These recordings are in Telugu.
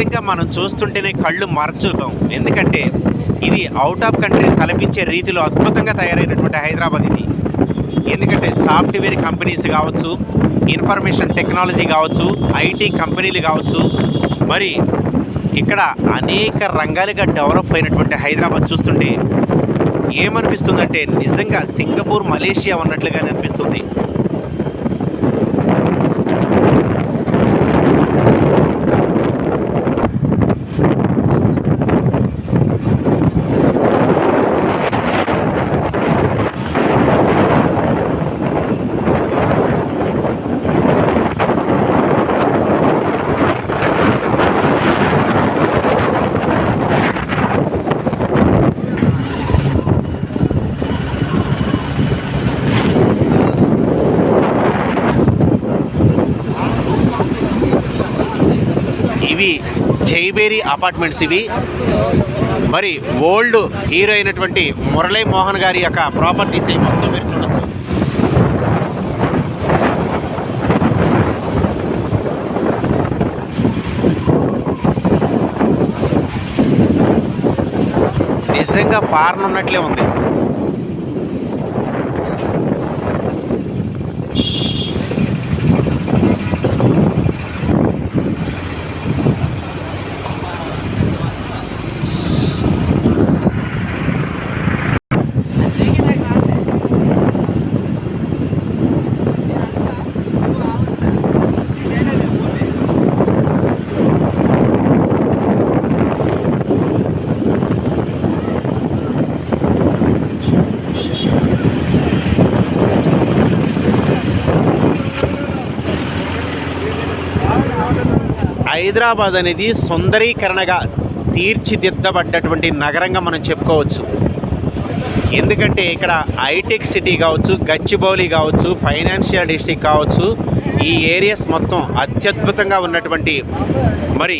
నిజంగా మనం చూస్తుంటేనే కళ్ళు మార్చుతాం. ఎందుకంటే ఇది అవుట్ ఆఫ్ కంట్రీ తలపించే రీతిలో అద్భుతంగా తయారైనటువంటి హైదరాబాద్ ఇది. ఎందుకంటే సాఫ్ట్వేర్ కంపెనీస్ కావచ్చు, ఇన్ఫర్మేషన్ టెక్నాలజీ కావచ్చు, ఐటీ కంపెనీలు కావచ్చు, మరి ఇక్కడ అనేక రంగాలుగా డెవలప్ అయినటువంటి హైదరాబాద్ చూస్తుంటే ఏమనిపిస్తుందంటే నిజంగా సింగపూర్, మలేషియా ఉన్నట్లుగానే అనిపిస్తుంది. ఇవి జైబేరి అపార్ట్మెంట్స్. ఇవి మరి ఓల్డ్ హీరో అయినటువంటి మురళీ మోహన్ గారి యొక్క ప్రాపర్టీస్ ఇవి మొత్తం మీరు చూడొచ్చు. నిజంగా ఫారెన్ ఉన్నట్లే ఉంది. హైదరాబాద్ అనేది సుందరీకరణగా తీర్చిదిద్దబడ్డటువంటి నగరంగా మనం చెప్పుకోవచ్చు. ఎందుకంటే ఇక్కడ హైటెక్ సిటీ కావచ్చు, గచ్చిబౌలి కావచ్చు, ఫైనాన్షియల్ డిస్ట్రిక్ట్ కావచ్చు, ఈ ఏరియాస్ మొత్తం అత్యద్భుతంగా ఉన్నటువంటి మరి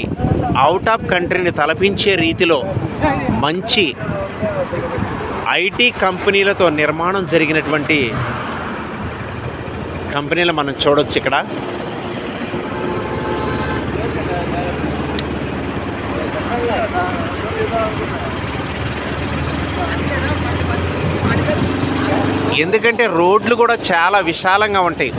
అవుట్ ఆఫ్ కంట్రీని తలపించే రీతిలో మంచి ఐటీ కంపెనీలతో నిర్మాణం జరిగినటువంటి కంపెనీలు మనం చూడవచ్చు ఇక్కడ. ఎందుకంటే రోడ్లు కూడా చాలా విశాలంగా ఉంటాయి.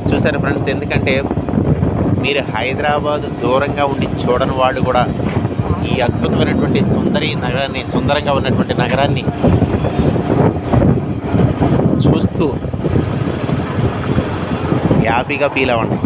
చూసారు ఫ్రెండ్స్, ఎందుకంటే మీరు హైదరాబాద్ దూరంగా ఉండి చూడని వాళ్ళు కూడా ఈ అద్భుతమైనటువంటి సుందరంగా ఉన్నటువంటి నగరాన్ని చూస్తూ హ్యాపీగా ఫీల్ అవ్వండి.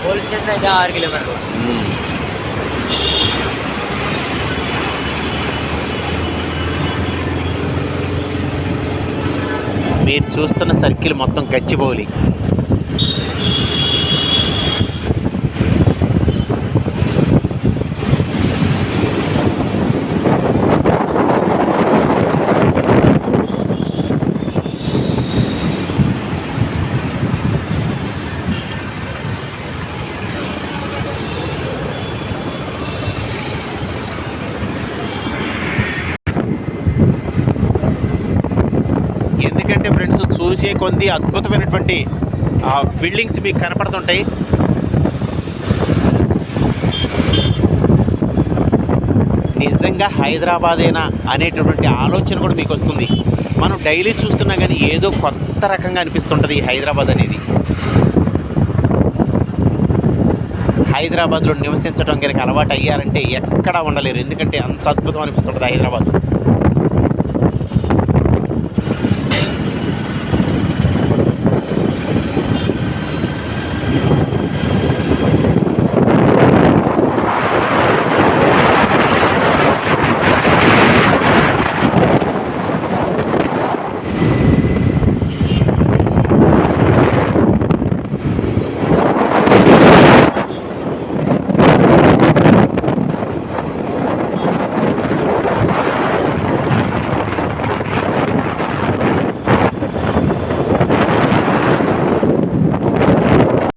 పోలీస్ స్టేషన్ అయితే 6 కిలోమీటర్లు. మీరు చూస్తున్న సర్కిల్ మొత్తం గచ్చిబౌలి. ఎందుకంటే ఫ్రెండ్స్ చూసే కొద్ది అద్భుతమైనటువంటి బిల్డింగ్స్ మీకు కనపడుతుంటాయి. నిజంగా హైదరాబాదేనా అనేటటువంటి ఆలోచన కూడా మీకు వస్తుంది. మనం డైలీ చూస్తున్నా కానీ ఏదో కొత్త రకంగా అనిపిస్తుంటుంది ఈ హైదరాబాద్ అనేది. హైదరాబాద్లో నివసించడం కనుక అలవాటు అయ్యారంటే ఎక్కడా ఉండలేరు. ఎందుకంటే అంత అద్భుతం అనిపిస్తుంటుంది హైదరాబాద్.